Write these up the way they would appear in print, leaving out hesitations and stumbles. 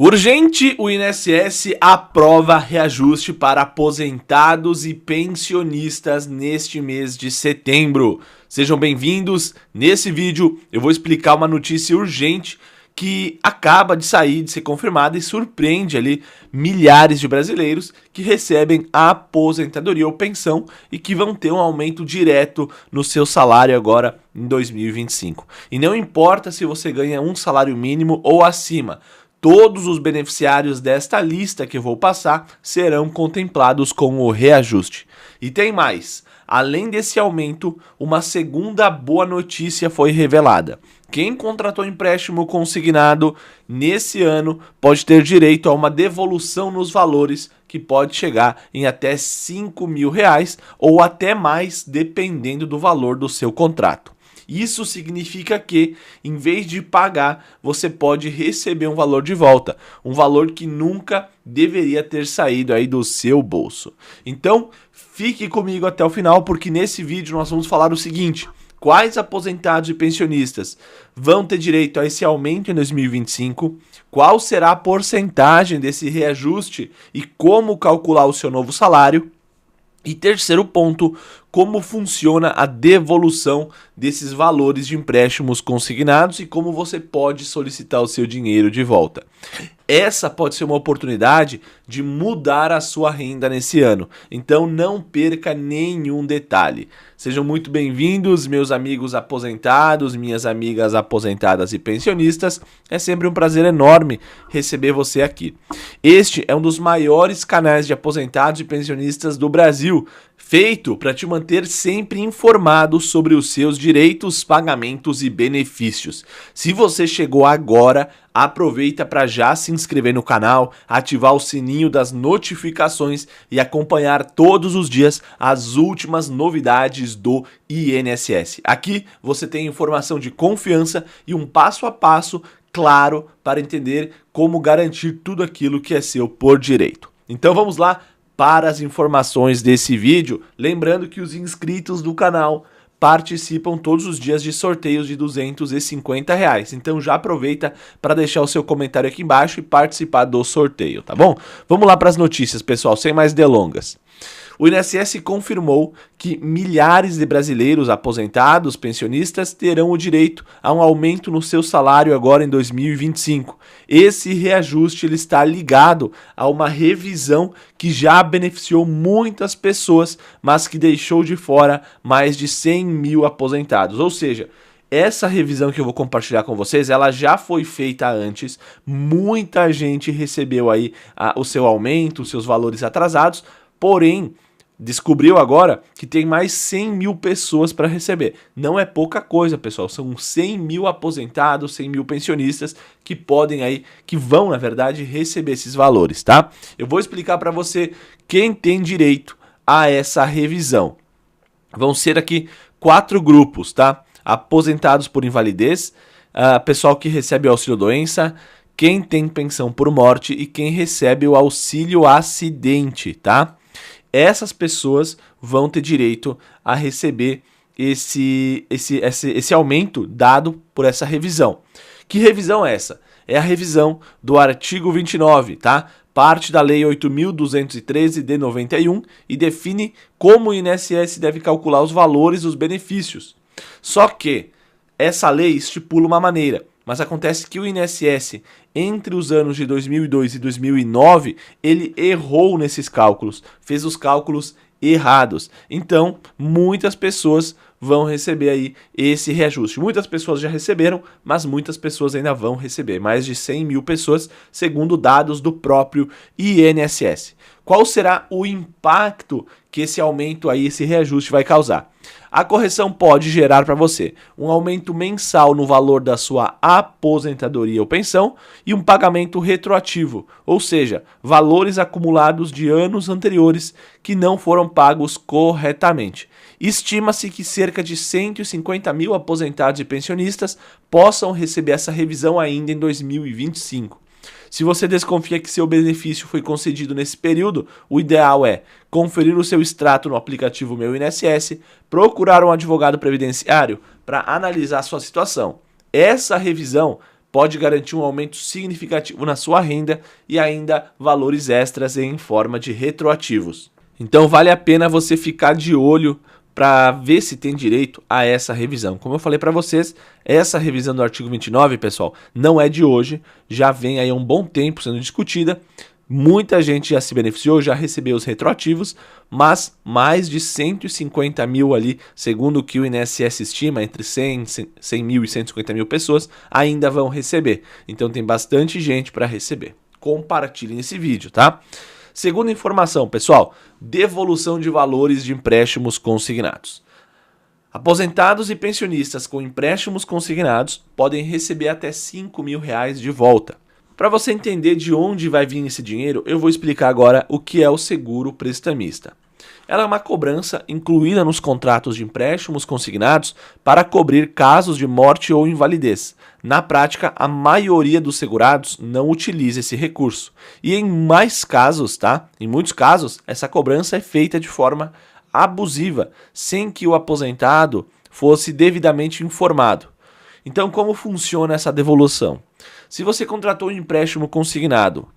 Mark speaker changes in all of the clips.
Speaker 1: Urgente, o INSS aprova reajuste para aposentados e pensionistas neste mês de setembro. Sejam bem-vindos. Nesse vídeo eu vou explicar uma notícia urgente que acaba de sair, de ser confirmada e surpreende ali milhares de brasileiros que recebem a aposentadoria ou pensão e que vão ter um aumento direto no seu salário agora em 2025. E não importa se você ganha um salário mínimo ou acima, todos os beneficiários desta lista que eu vou passar serão contemplados com o reajuste. E tem mais, além desse aumento, uma segunda boa notícia foi revelada. Quem contratou empréstimo consignado nesse ano pode ter direito a uma devolução nos valores que pode chegar em até R$5.000 ou até mais, dependendo do valor do seu contrato. Isso significa que, em vez de pagar, você pode receber um valor de volta, um valor que nunca deveria ter saído aí do seu bolso. Então, fique comigo até o final, porque nesse vídeo nós vamos falar o seguinte: quais aposentados e pensionistas vão ter direito a esse aumento em 2025, qual será a porcentagem desse reajuste e como calcular o seu novo salário. E terceiro ponto, como funciona a devolução desses valores de empréstimos consignados e como você pode solicitar o seu dinheiro de volta. Essa pode ser uma oportunidade de mudar a sua renda nesse ano, então não perca nenhum detalhe. Sejam muito bem-vindos, meus amigos aposentados, minhas amigas aposentadas e pensionistas. É sempre um prazer enorme receber você aqui. Este é um dos maiores canais de aposentados e pensionistas do Brasil, feito para te manter sempre informado sobre os seus direitos, pagamentos e benefícios. Se você chegou agora, aproveita para já se inscrever no canal, ativar o sininho das notificações e acompanhar todos os dias as últimas novidades do INSS. Aqui você tem informação de confiança e um passo a passo claro para entender como garantir tudo aquilo que é seu por direito. Então vamos lá para as informações desse vídeo, lembrando que os inscritos do canal participam todos os dias de sorteios de R$250. Então já aproveita para deixar o seu comentário aqui embaixo e participar do sorteio, tá bom? Vamos lá para as notícias, pessoal, sem mais delongas. O INSS confirmou que milhares de brasileiros aposentados, pensionistas, terão o direito a um aumento no seu salário agora em 2025. Esse reajuste ele está ligado a uma revisão que já beneficiou muitas pessoas, mas que deixou de fora mais de 100 mil aposentados. Ou seja, essa revisão que eu vou compartilhar com vocês, ela já foi feita antes, muita gente recebeu aí o seu aumento, os seus valores atrasados, porém, descobriu agora que tem mais 100 mil pessoas para receber. Não é pouca coisa, pessoal. São 100 mil aposentados, 100 mil pensionistas que podem aí, que vão, na verdade, receber esses valores, tá? Eu vou explicar para você quem tem direito a essa revisão. Vão ser aqui 4 grupos, tá? Aposentados por invalidez, pessoal que recebe o auxílio-doença, quem tem pensão por morte e quem recebe o auxílio-acidente, tá? Essas pessoas vão ter direito a receber esse aumento dado por essa revisão. Que revisão é essa? É a revisão do artigo 29, tá? Parte da Lei 8.213 de 91 e define como o INSS deve calcular os valores dos benefícios. Só que essa lei estipula uma maneira, mas acontece que o INSS, entre os anos de 2002 e 2009, ele errou nesses cálculos, fez os cálculos errados. Então, muitas pessoas vão receber aí esse reajuste. Muitas pessoas já receberam, mas muitas pessoas ainda vão receber. Mais de 100 mil pessoas, segundo dados do próprio INSS. Qual será o impacto que esse aumento aí, esse reajuste vai causar? A correção pode gerar para você um aumento mensal no valor da sua aposentadoria ou pensão e um pagamento retroativo, ou seja, valores acumulados de anos anteriores que não foram pagos corretamente. Estima-se que cerca de 150 mil aposentados e pensionistas possam receber essa revisão ainda em 2025. Se você desconfia que seu benefício foi concedido nesse período, o ideal é conferir o seu extrato no aplicativo Meu INSS, procurar um advogado previdenciário para analisar a sua situação. Essa revisão pode garantir um aumento significativo na sua renda e ainda valores extras em forma de retroativos. Então vale a pena você ficar de olho para ver se tem direito a essa revisão. Como eu falei para vocês, essa revisão do artigo 29, pessoal, não é de hoje, já vem aí há um bom tempo sendo discutida. Muita gente já se beneficiou, já recebeu os retroativos, mas mais de 150 mil ali, segundo o que o INSS estima, entre 100 mil e 150 mil pessoas, ainda vão receber. Então tem bastante gente para receber. Compartilhem esse vídeo, tá? Segunda informação, pessoal, devolução de valores de empréstimos consignados. Aposentados e pensionistas com empréstimos consignados podem receber até R$5.000 de volta. Para você entender de onde vai vir esse dinheiro, eu vou explicar agora o que é o seguro prestamista. Ela é uma cobrança incluída nos contratos de empréstimos consignados para cobrir casos de morte ou invalidez. Na prática, a maioria dos segurados não utiliza esse recurso. E em mais casos, tá? Em muitos casos, essa cobrança é feita de forma abusiva, sem que o aposentado fosse devidamente informado. Então, como funciona essa devolução? Se você contratou um empréstimo consignado,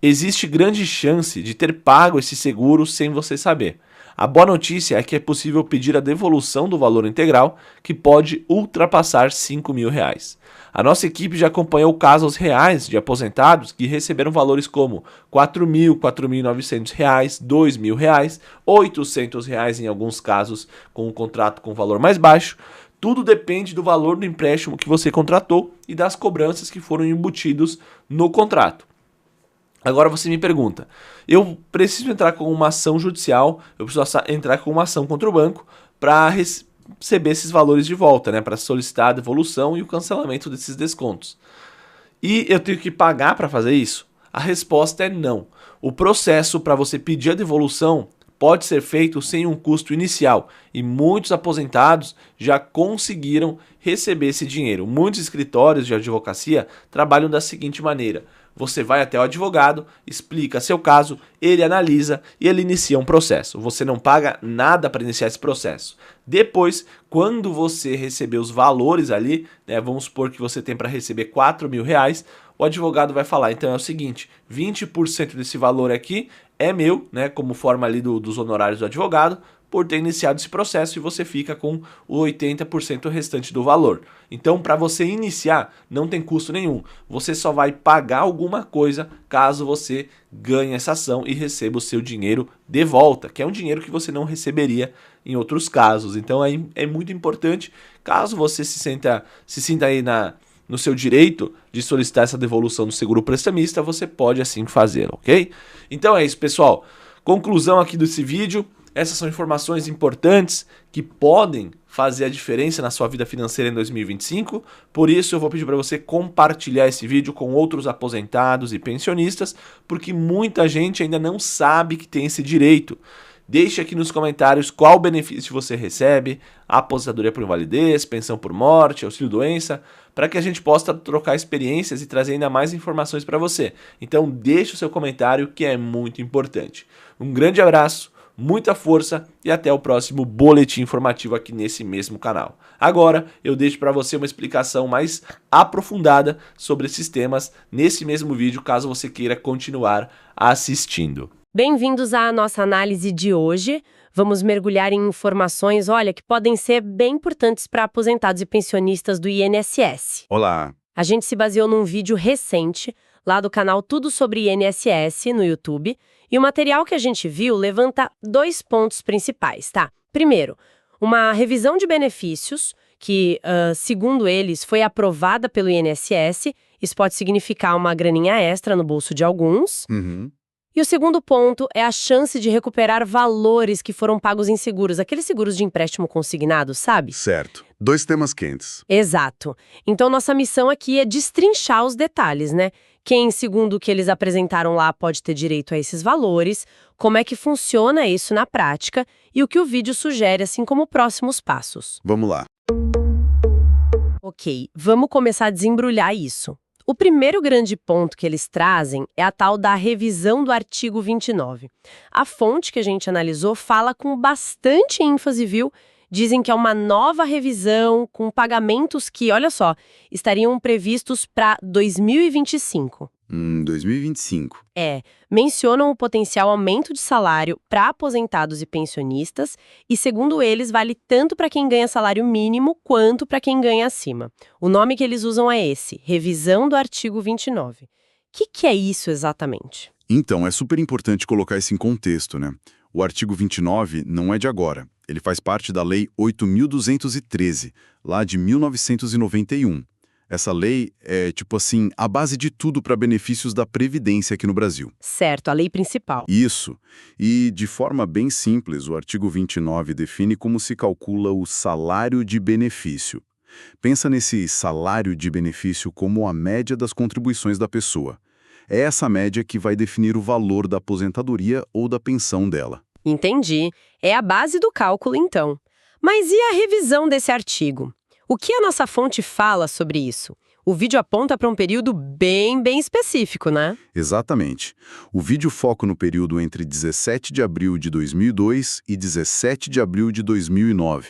Speaker 1: existe grande chance de ter pago esse seguro sem você saber. A boa notícia é que é possível pedir a devolução do valor integral, que pode ultrapassar R$5.000. A nossa equipe já acompanhou casos reais de aposentados que receberam valores como R$4.000, R$4.900, R$2.000, R$800 em alguns casos, com um contrato com valor mais baixo. Tudo depende do valor do empréstimo que você contratou e das cobranças que foram embutidos no contrato. Agora você me pergunta, eu preciso entrar com uma ação judicial, eu preciso entrar com uma ação contra o banco para receber esses valores de volta, né, para solicitar a devolução e o cancelamento desses descontos. E eu tenho que pagar para fazer isso? A resposta é não. O processo para você pedir a devolução pode ser feito sem um custo inicial e muitos aposentados já conseguiram receber esse dinheiro. Muitos escritórios de advocacia trabalham da seguinte maneira: você vai até o advogado, explica seu caso, ele analisa e ele inicia um processo. Você não paga nada para iniciar esse processo. Depois, quando você receber os valores ali, né, vamos supor que você tem para receber R$4.000, o advogado vai falar, então é o seguinte, 20% desse valor aqui é meu, né, como forma ali dos honorários do advogado, por ter iniciado esse processo, e você fica com o 80% restante do valor. Então, para você iniciar, não tem custo nenhum. Você só vai pagar alguma coisa caso você ganhe essa ação e receba o seu dinheiro de volta, que é um dinheiro que você não receberia em outros casos. Então, é muito importante, caso você se sinta aí no seu direito de solicitar essa devolução do seguro prestamista, você pode assim fazer, ok? Então é isso, pessoal. Conclusão aqui desse vídeo. Essas são informações importantes que podem fazer a diferença na sua vida financeira em 2025. Por isso eu vou pedir para você compartilhar esse vídeo com outros aposentados e pensionistas, porque muita gente ainda não sabe que tem esse direito. Deixe aqui nos comentários qual benefício você recebe, aposentadoria por invalidez, pensão por morte, auxílio-doença, para que a gente possa trocar experiências e trazer ainda mais informações para você. Então deixe o seu comentário, que é muito importante. Um grande abraço, muita força e até o próximo boletim informativo aqui nesse mesmo canal. Agora eu deixo para você uma explicação mais aprofundada sobre esses temas nesse mesmo vídeo, caso você queira continuar assistindo.
Speaker 2: Bem-vindos à nossa análise de hoje. Vamos mergulhar em informações, olha, que podem ser bem importantes para aposentados e pensionistas do INSS.
Speaker 3: Olá!
Speaker 2: A gente se baseou num vídeo recente, lá do canal Tudo Sobre INSS, no YouTube, e o material que a gente viu levanta 2 pontos principais, tá? Primeiro, uma revisão de benefícios, que, segundo eles, foi aprovada pelo INSS. Isso pode significar uma graninha extra no bolso de alguns. E o segundo ponto é a chance de recuperar valores que foram pagos em seguros, aqueles seguros de empréstimo consignado, sabe?
Speaker 3: Certo. 2 temas quentes.
Speaker 2: Exato. Então, nossa missão aqui é destrinchar os detalhes, né? Quem, segundo o que eles apresentaram lá, pode ter direito a esses valores, como é que funciona isso na prática e o que o vídeo sugere, assim como próximos passos.
Speaker 3: Vamos lá.
Speaker 2: Ok, vamos começar a desembrulhar isso. O primeiro grande ponto que eles trazem é a tal da revisão do artigo 29. A fonte que a gente analisou fala com bastante ênfase, viu, Dizem que é uma nova revisão com pagamentos que, olha só, estariam previstos para 2025.
Speaker 3: 2025.
Speaker 2: Mencionam o potencial aumento de salário para aposentados e pensionistas e, segundo eles, vale tanto para quem ganha salário mínimo quanto para quem ganha acima. O nome que eles usam é esse, revisão do artigo 29. O que é isso exatamente?
Speaker 3: Então, é super importante colocar isso em contexto, né? O artigo 29 não é de agora. Ele faz parte da Lei 8.213, lá de 1991. Essa lei é, tipo assim, a base de tudo para benefícios da Previdência aqui no Brasil.
Speaker 2: Certo, a lei principal.
Speaker 3: Isso. E, de forma bem simples, o artigo 29 define como se calcula o salário de benefício. Pensa nesse salário de benefício como a média das contribuições da pessoa. É essa média que vai definir o valor da aposentadoria ou da pensão dela.
Speaker 2: Entendi. É a base do cálculo, então. Mas e a revisão desse artigo? O que a nossa fonte fala sobre isso? O vídeo aponta para um período bem específico, né?
Speaker 3: Exatamente. O vídeo foca no período entre 17 de abril de 2002 e 17 de abril de 2009.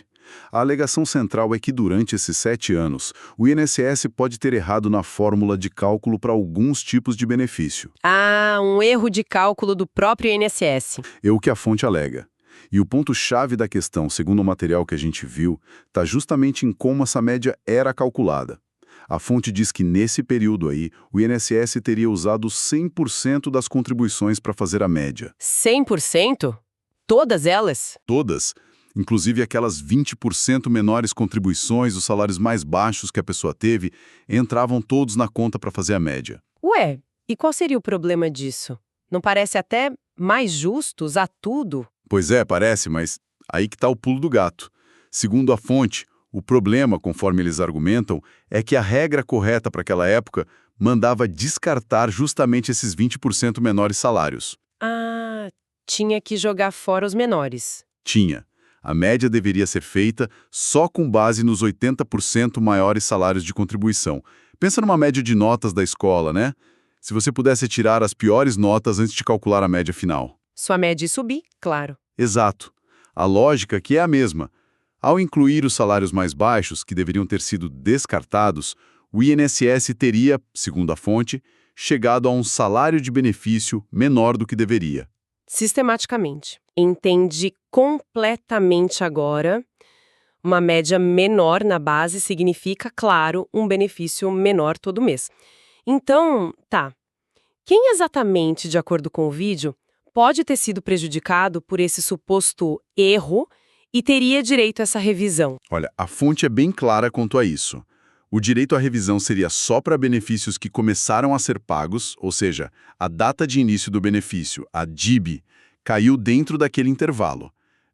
Speaker 3: A alegação central é que durante esses 7 anos, o INSS pode ter errado na fórmula de cálculo para alguns tipos de benefício.
Speaker 2: Ah, um erro de cálculo do próprio INSS.
Speaker 3: É o que a fonte alega. E o ponto-chave da questão, segundo o material que a gente viu, está justamente em como essa média era calculada. A fonte diz que nesse período aí, o INSS teria usado 100% das contribuições para fazer a média.
Speaker 2: 100%? Todas elas?
Speaker 3: Todas. Inclusive aquelas 20% menores contribuições, os salários mais baixos que a pessoa teve, entravam todos na conta para fazer a média.
Speaker 2: Ué, e qual seria o problema disso? Não parece até mais justo usar tudo?
Speaker 3: Pois é, parece, mas aí que está o pulo do gato. Segundo a fonte, o problema, conforme eles argumentam, é que a regra correta para aquela época mandava descartar justamente esses 20% menores salários.
Speaker 2: Ah, tinha que jogar fora os menores.
Speaker 3: Tinha. A média deveria ser feita só com base nos 80% maiores salários de contribuição. Pensa numa média de notas da escola, né? Se você pudesse tirar as piores notas antes de calcular a média final.
Speaker 2: Sua média ia subir, claro.
Speaker 3: Exato. A lógica aqui é a mesma. Ao incluir os salários mais baixos, que deveriam ter sido descartados, o INSS teria, segundo a fonte, chegado a um salário de benefício menor do que deveria.
Speaker 2: Sistematicamente. Entendi completamente agora. Uma média menor na base significa, claro, um benefício menor todo mês. Então, tá. Quem exatamente, de acordo com o vídeo, pode ter sido prejudicado por esse suposto erro e teria direito a essa revisão?
Speaker 3: Olha, a fonte é bem clara quanto a isso. O direito à revisão seria só para benefícios que começaram a ser pagos, ou seja, a data de início do benefício, a DIB, caiu dentro daquele intervalo,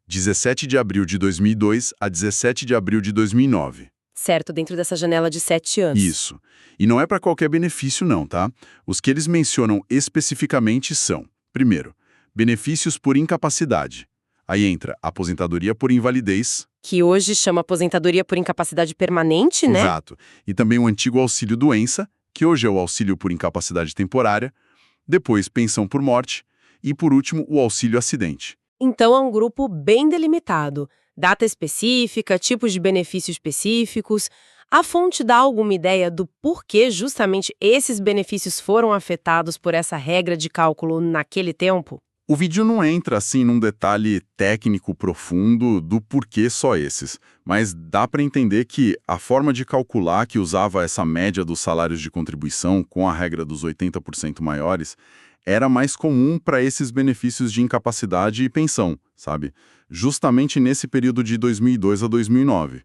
Speaker 3: 17 de abril de 2002 a 17 de abril de 2009.
Speaker 2: Certo, dentro dessa janela de 7 anos.
Speaker 3: Isso. E não é para qualquer benefício não, tá? Os que eles mencionam especificamente são, primeiro, benefícios por incapacidade. Aí entra aposentadoria por invalidez.
Speaker 2: Que hoje chama aposentadoria por incapacidade permanente, né?
Speaker 3: Exato. E também o antigo auxílio-doença, que hoje é o auxílio por incapacidade temporária. Depois, pensão por morte. E, por último, o auxílio-acidente.
Speaker 2: Então é um grupo bem delimitado. Data específica, tipos de benefícios específicos. A fonte dá alguma ideia do porquê justamente esses benefícios foram afetados por essa regra de cálculo naquele tempo?
Speaker 3: O vídeo não entra assim num detalhe técnico profundo do porquê só esses, mas dá para entender que a forma de calcular que usava essa média dos salários de contribuição com a regra dos 80% maiores era mais comum para esses benefícios de incapacidade e pensão, sabe? Justamente nesse período de 2002 a 2009.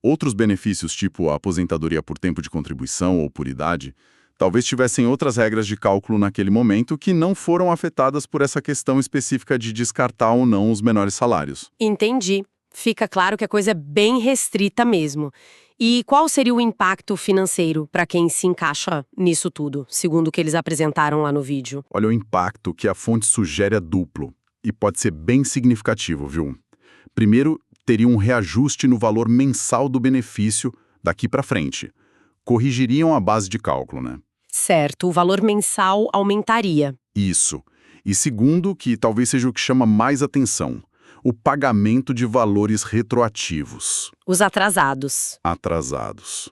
Speaker 3: Outros benefícios, tipo a aposentadoria por tempo de contribuição ou por idade, talvez tivessem outras regras de cálculo naquele momento que não foram afetadas por essa questão específica de descartar ou não os menores salários.
Speaker 2: Entendi. Fica claro que a coisa é bem restrita mesmo. E qual seria o impacto financeiro para quem se encaixa nisso tudo, segundo o que eles apresentaram lá no vídeo?
Speaker 3: Olha, o impacto que a fonte sugere é duplo e pode ser bem significativo, viu? Primeiro, teria um reajuste no valor mensal do benefício daqui para frente. Corrigiriam a base de cálculo, né?
Speaker 2: Certo, o valor mensal aumentaria.
Speaker 3: Isso. E segundo, que talvez seja o que chama mais atenção, o pagamento de valores retroativos.
Speaker 2: Os atrasados.
Speaker 3: Atrasados.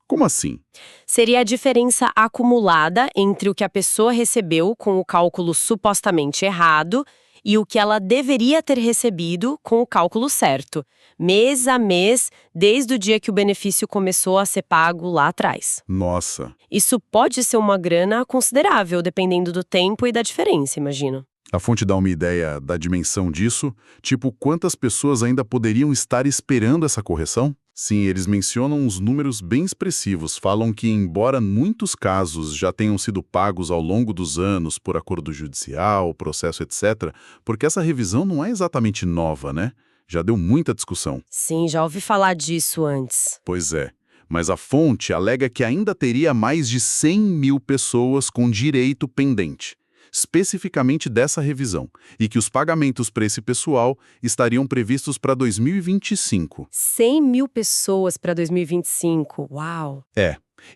Speaker 3: Como assim?
Speaker 2: Seria a diferença acumulada entre o que a pessoa recebeu com o cálculo supostamente errado e o que ela deveria ter recebido com o cálculo certo, mês a mês, desde o dia que o benefício começou a ser pago lá atrás.
Speaker 3: Nossa.
Speaker 2: Isso pode ser uma grana considerável, dependendo do tempo e da diferença, imagino.
Speaker 3: A fonte dá uma ideia da dimensão disso? Tipo, quantas pessoas ainda poderiam estar esperando essa correção? Sim, eles mencionam uns números bem expressivos. Falam que, embora muitos casos já tenham sido pagos ao longo dos anos por acordo judicial, processo, etc., porque essa revisão não é exatamente nova, né? Já deu muita discussão.
Speaker 2: Sim, já ouvi falar disso antes.
Speaker 3: Pois é. Mas a fonte alega que ainda teria mais de 100 mil pessoas com direito pendente, especificamente dessa revisão, e que os pagamentos para esse pessoal estariam previstos para 2025.
Speaker 2: 100 mil pessoas para 2025, uau!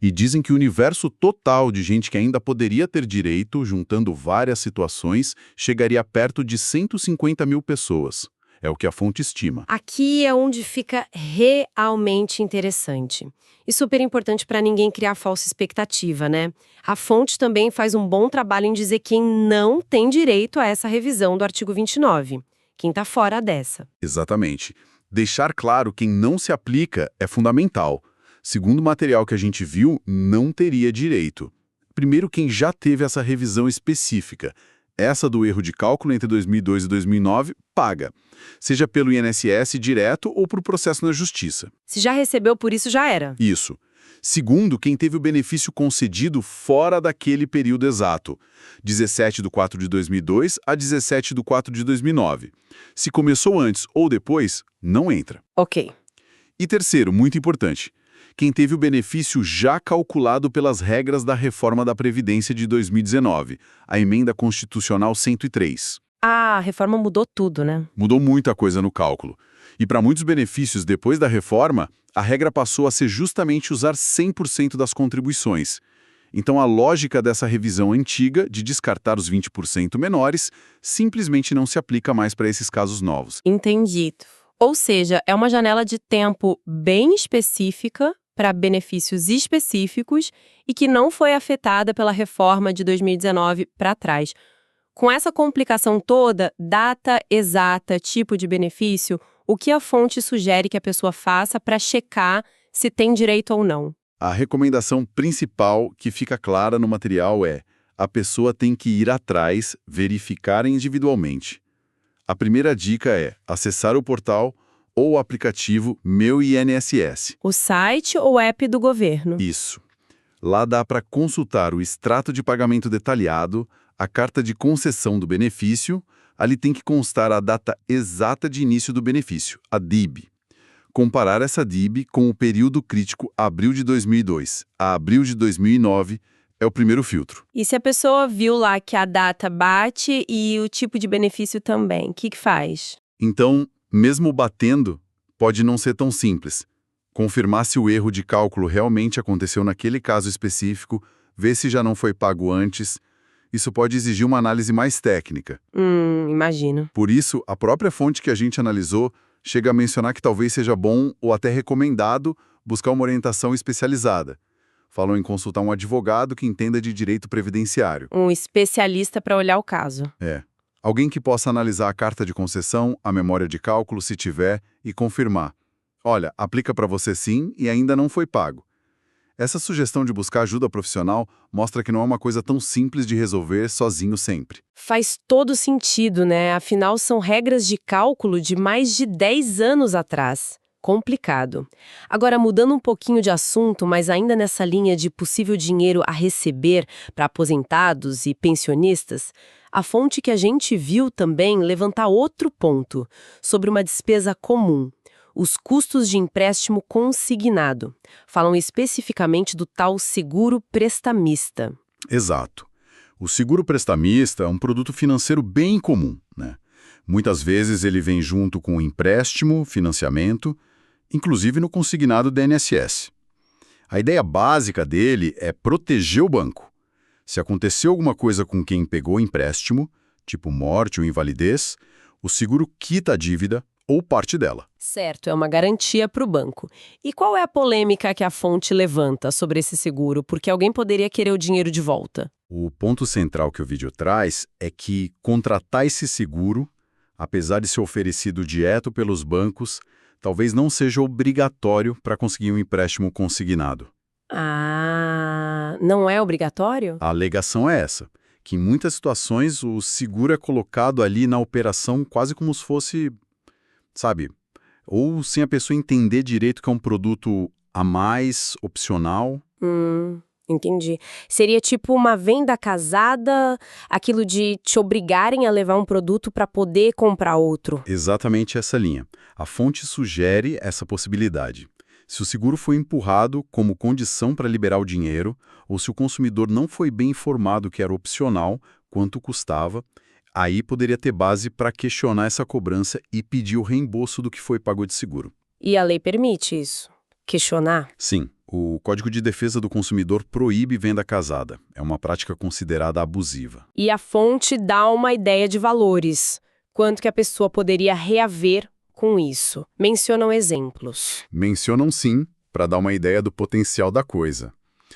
Speaker 3: E dizem que o universo total de gente que ainda poderia ter direito, juntando várias situações, chegaria perto de 150 mil pessoas. É o que a fonte estima.
Speaker 2: Aqui é onde fica realmente interessante. E super importante para ninguém criar falsa expectativa, né? A fonte também faz um bom trabalho em dizer quem não tem direito a essa revisão do artigo 29. Quem está fora dessa.
Speaker 3: Exatamente. Deixar claro quem não se aplica é fundamental. Segundo o material que a gente viu, não teria direito. Primeiro, quem já teve essa revisão específica. Essa do erro de cálculo entre 2002 e 2009, paga. Seja pelo INSS direto ou por processo na justiça.
Speaker 2: Se já recebeu, por isso já era.
Speaker 3: Isso. Segundo, quem teve o benefício concedido fora daquele período exato. 17/4/2002 a 17/4/2009. Se começou antes ou depois, não entra.
Speaker 2: Ok.
Speaker 3: E terceiro, muito importante, quem teve o benefício já calculado pelas regras da reforma da Previdência de 2019, a Emenda Constitucional 103.
Speaker 2: A reforma mudou tudo, né?
Speaker 3: Mudou muita coisa no cálculo. E para muitos benefícios depois da reforma, a regra passou a ser justamente usar 100% das contribuições. Então a lógica dessa revisão antiga, de descartar os 20% menores, simplesmente não se aplica mais para esses casos novos.
Speaker 2: Entendi. Ou seja, é uma janela de tempo bem específica para benefícios específicos e que não foi afetada pela reforma de 2019 para trás. Com essa complicação toda, data exata, tipo de benefício, o que a fonte sugere que a pessoa faça para checar se tem direito ou não?
Speaker 3: A recomendação principal que fica clara no material é: a pessoa tem que ir atrás, verificar individualmente. A primeira dica é acessar o portal ou o aplicativo Meu INSS.
Speaker 2: O site ou app do governo.
Speaker 3: Isso. Lá dá para consultar o extrato de pagamento detalhado, a carta de concessão do benefício. Ali tem que constar a data exata de início do benefício, a DIB. Comparar essa DIB com o período crítico abril de 2002 a abril de 2009 é o primeiro filtro.
Speaker 2: E se a pessoa viu lá que a data bate e o tipo de benefício também, o que faz?
Speaker 3: Então, mesmo batendo, pode não ser tão simples. Confirmar se o erro de cálculo realmente aconteceu naquele caso específico, ver se já não foi pago antes. Isso pode exigir uma análise mais técnica.
Speaker 2: Imagino.
Speaker 3: Por isso, a própria fonte que a gente analisou chega a mencionar que talvez seja bom ou até recomendado buscar uma orientação especializada. Falam em consultar um advogado que entenda de direito previdenciário.
Speaker 2: Um especialista para olhar o caso.
Speaker 3: Alguém que possa analisar a carta de concessão, a memória de cálculo, se tiver, e confirmar. Olha, aplica para você sim e ainda não foi pago. Essa sugestão de buscar ajuda profissional mostra que não é uma coisa tão simples de resolver sozinho sempre.
Speaker 2: Faz todo sentido, né? Afinal, são regras de cálculo de mais de 10 anos atrás. Complicado. Agora, mudando um pouquinho de assunto, mas ainda nessa linha de possível dinheiro a receber para aposentados e pensionistas, a fonte que a gente viu também levanta outro ponto, sobre uma despesa comum. Os custos de empréstimo consignado. Falam especificamente do tal seguro prestamista.
Speaker 3: Exato. O seguro prestamista é um produto financeiro bem comum, né? Muitas vezes ele vem junto com o empréstimo, financiamento, inclusive no consignado do INSS. A ideia básica dele é proteger o banco. Se acontecer alguma coisa com quem pegou o empréstimo, tipo morte ou invalidez, O seguro quita a dívida ou parte dela.
Speaker 2: Certo, é uma garantia para o banco. E qual é a polêmica que a fonte levanta sobre esse seguro? Porque alguém poderia querer o dinheiro de volta.
Speaker 3: O ponto central que o vídeo traz é que contratar esse seguro, apesar de ser oferecido direto pelos bancos, talvez não seja obrigatório para conseguir um empréstimo consignado.
Speaker 2: Ah, não é obrigatório?
Speaker 3: A alegação é essa, que em muitas situações o seguro é colocado ali na operação quase como se fosse, sabe, ou sem a pessoa entender direito que é um produto a mais, opcional.
Speaker 2: Entendi. Seria tipo uma venda casada, aquilo de te obrigarem a levar um produto para poder comprar outro.
Speaker 3: Exatamente essa linha. A fonte sugere essa possibilidade. Se o seguro foi empurrado como condição para liberar o dinheiro, ou se o consumidor não foi bem informado que era opcional, quanto custava, aí poderia ter base para questionar essa cobrança e pedir o reembolso do que foi pago de seguro.
Speaker 2: E a lei permite isso? Questionar?
Speaker 3: Sim, o Código de Defesa do Consumidor proíbe venda casada. É uma prática considerada abusiva.
Speaker 2: E a fonte dá uma ideia de valores. Quanto que a pessoa poderia reaver com isso? Mencionam exemplos.
Speaker 3: Mencionam sim, para dar uma ideia do potencial da coisa.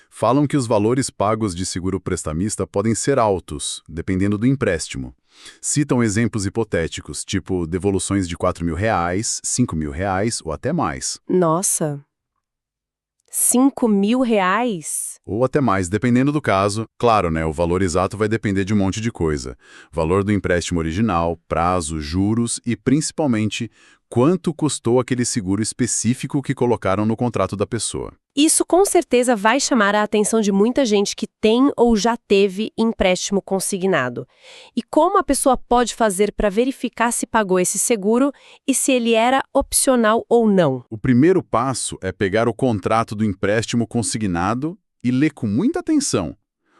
Speaker 3: Falam que os valores pagos de seguro prestamista podem ser altos, dependendo do empréstimo. Citam exemplos hipotéticos, tipo devoluções de R$4.000, R$5.000 ou até mais.
Speaker 2: Nossa! R$5.000?
Speaker 3: Ou até mais, dependendo do caso. Claro, né, o valor exato vai depender de um monte de coisa. Valor do empréstimo original, prazo, juros e, principalmente, quanto custou aquele seguro específico que colocaram no contrato da pessoa.
Speaker 2: Isso com certeza vai chamar a atenção de muita gente que tem ou já teve empréstimo consignado. E como a pessoa pode fazer para verificar se pagou esse seguro e se ele era opcional ou não?
Speaker 3: O primeiro passo é pegar o contrato do empréstimo consignado e ler com muita atenção.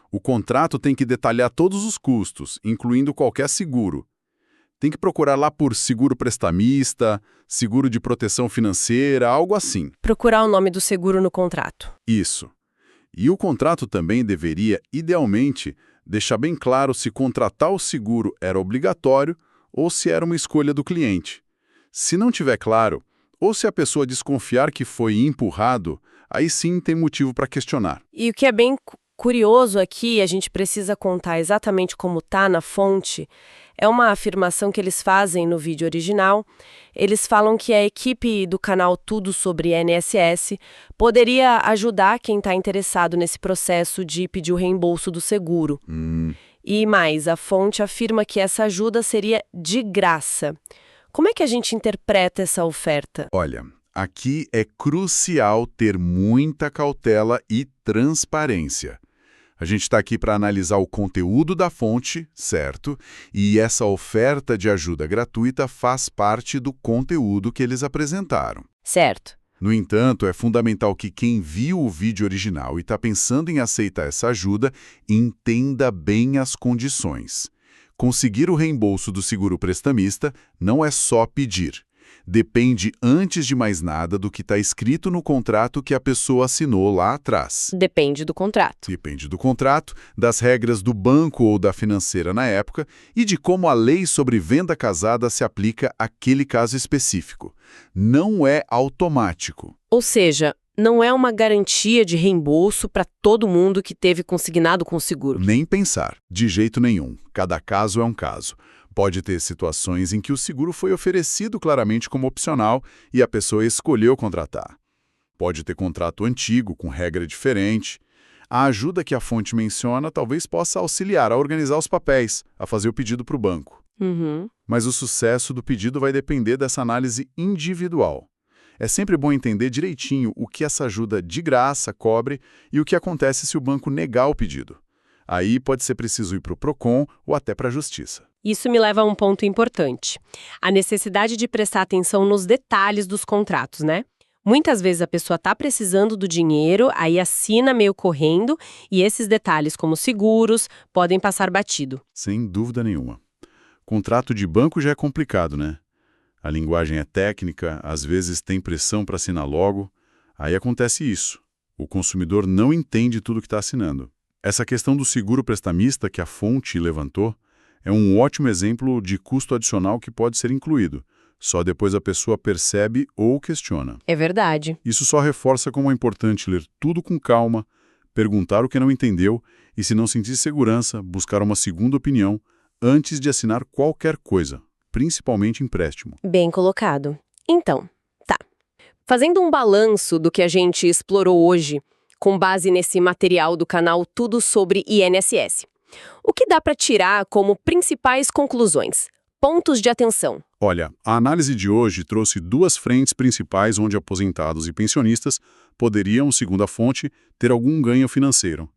Speaker 3: O contrato tem que detalhar todos os custos, incluindo qualquer seguro. Tem que procurar lá por seguro prestamista, seguro de proteção financeira, algo assim.
Speaker 2: Procurar o nome do seguro no contrato.
Speaker 3: Isso. E o contrato também deveria, idealmente, deixar bem claro se contratar o seguro era obrigatório ou se era uma escolha do cliente. Se não tiver claro, ou se a pessoa desconfiar que foi empurrado, aí sim tem motivo para questionar.
Speaker 2: E o que é bem curioso aqui, a gente precisa contar exatamente como está na fonte, é uma afirmação que eles fazem no vídeo original. Eles falam que a equipe do canal Tudo Sobre INSS poderia ajudar quem está interessado nesse processo de pedir o reembolso do seguro. E mais, a fonte afirma que essa ajuda seria de graça. Como é que a gente interpreta essa oferta?
Speaker 3: Olha, aqui é crucial ter muita cautela e transparência. A gente está aqui para analisar o conteúdo da fonte, certo? E essa oferta de ajuda gratuita faz parte do conteúdo que eles apresentaram.
Speaker 2: Certo.
Speaker 3: No entanto, é fundamental que quem viu o vídeo original e está pensando em aceitar essa ajuda entenda bem as condições. Conseguir o reembolso do seguro prestamista não é só pedir. Depende, antes de mais nada, do que está escrito no contrato que a pessoa assinou lá atrás.
Speaker 2: Depende do contrato.
Speaker 3: Depende do contrato, das regras do banco ou da financeira na época e de como a lei sobre venda casada se aplica àquele caso específico. Não é automático.
Speaker 2: Ou seja, não é uma garantia de reembolso para todo mundo que teve consignado com o seguro.
Speaker 3: Nem pensar, de jeito nenhum. Cada caso é um caso. Pode ter situações em que o seguro foi oferecido claramente como opcional e a pessoa escolheu contratar. Pode ter contrato antigo, com regra diferente. A ajuda que a fonte menciona talvez possa auxiliar a organizar os papéis, a fazer o pedido para o banco. Mas o sucesso do pedido vai depender dessa análise individual. É sempre bom entender direitinho o que essa ajuda de graça cobre e o que acontece se o banco negar o pedido. Aí pode ser preciso ir para o PROCON ou até para a Justiça.
Speaker 2: Isso me leva a um ponto importante. A necessidade de prestar atenção nos detalhes dos contratos, né? Muitas vezes a pessoa está precisando do dinheiro, aí assina meio correndo, e esses detalhes, como seguros, podem passar batido.
Speaker 3: Sem dúvida nenhuma. Contrato de banco já é complicado, né? A linguagem é técnica, às vezes tem pressão para assinar logo. Aí acontece isso. O consumidor não entende tudo que está assinando. Essa questão do seguro prestamista que a fonte levantou É um ótimo exemplo de custo adicional que pode ser incluído. Só depois a pessoa percebe ou questiona.
Speaker 2: É verdade.
Speaker 3: Isso só reforça como é importante ler tudo com calma, perguntar o que não entendeu e, se não sentir segurança, buscar uma segunda opinião antes de assinar qualquer coisa, principalmente empréstimo.
Speaker 2: Bem colocado. Então, tá. Fazendo um balanço do que a gente explorou hoje, com base nesse material do canal Tudo sobre INSS, o que dá para tirar como principais conclusões? Pontos de atenção.
Speaker 3: Olha, a análise de hoje trouxe duas frentes principais onde aposentados e pensionistas poderiam, segundo a fonte, ter algum ganho financeiro.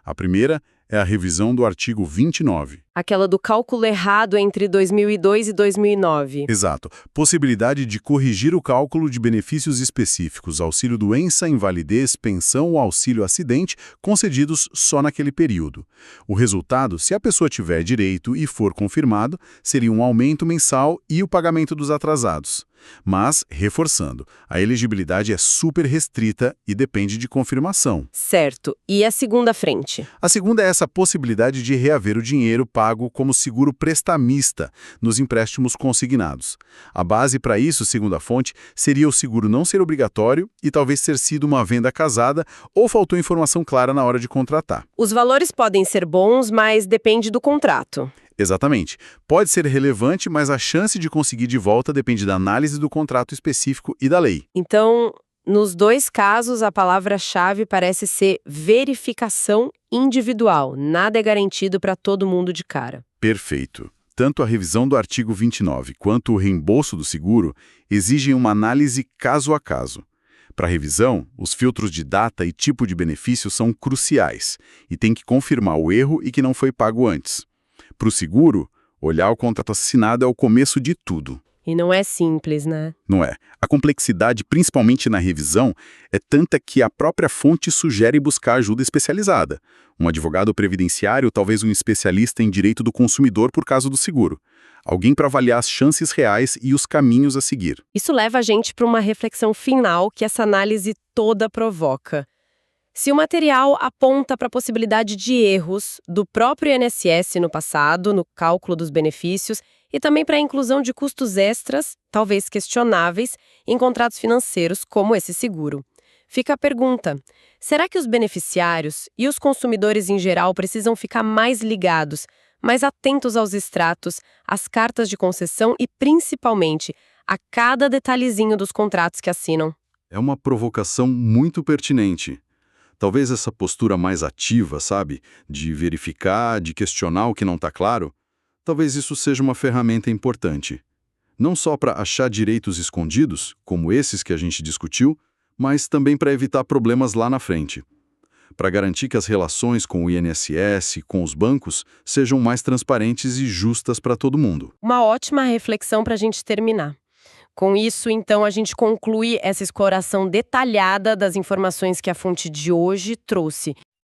Speaker 3: A primeira é a revisão do artigo 29.
Speaker 2: Aquela do cálculo errado entre 2002 e 2009.
Speaker 3: Exato. Possibilidade de corrigir o cálculo de benefícios específicos, auxílio-doença, invalidez, pensão ou auxílio-acidente, concedidos só naquele período. O resultado, se a pessoa tiver direito e for confirmado, seria um aumento mensal e o pagamento dos atrasados. Mas, reforçando, a elegibilidade é super restrita e depende de confirmação.
Speaker 2: Certo. E a segunda frente?
Speaker 3: A segunda é essa possibilidade de reaver o dinheiro pago como seguro prestamista nos empréstimos consignados. A base para isso, segundo a fonte, seria o seguro não ser obrigatório e talvez ter sido uma venda casada ou faltou informação clara na hora de contratar.
Speaker 2: Os valores podem ser bons, mas depende do contrato.
Speaker 3: Exatamente. Pode ser relevante, mas a chance de conseguir de volta depende da análise do contrato específico e da lei.
Speaker 2: Então, nos dois casos, a palavra-chave parece ser verificação individual. Nada é garantido para todo mundo de cara.
Speaker 3: Perfeito. Tanto a revisão do artigo 29 quanto o reembolso do seguro exigem uma análise caso a caso. Para a revisão, os filtros de data e tipo de benefício são cruciais e tem que confirmar o erro e que não foi pago antes. Para o seguro, olhar o contrato assinado é o começo de tudo.
Speaker 2: E não é simples, né?
Speaker 3: Não é. A complexidade, principalmente na revisão, é tanta que a própria fonte sugere buscar ajuda especializada. Um advogado previdenciário, talvez um especialista em direito do consumidor por causa do seguro. Alguém para avaliar as chances reais e os caminhos a seguir.
Speaker 2: Isso leva a gente para uma reflexão final que essa análise toda provoca. Se o material aponta para a possibilidade de erros do próprio INSS no passado, no cálculo dos benefícios, e também para a inclusão de custos extras, talvez questionáveis, em contratos financeiros como esse seguro. Fica a pergunta: será que os beneficiários e os consumidores em geral precisam ficar mais ligados, mais atentos aos extratos, às cartas de concessão e, principalmente, a cada detalhezinho dos contratos que assinam?
Speaker 3: É uma provocação muito pertinente. Talvez essa postura mais ativa, sabe? De verificar, de questionar o que não está claro. Talvez isso seja uma ferramenta importante. Não só para achar direitos escondidos, como esses que a gente discutiu, mas também para evitar problemas lá na frente. Para garantir que as relações com o INSS, com os bancos, sejam mais transparentes e justas para todo mundo.
Speaker 2: Uma ótima reflexão para a gente terminar. Com isso, então, a gente conclui essa exploração detalhada das informações que a fonte de hoje trouxe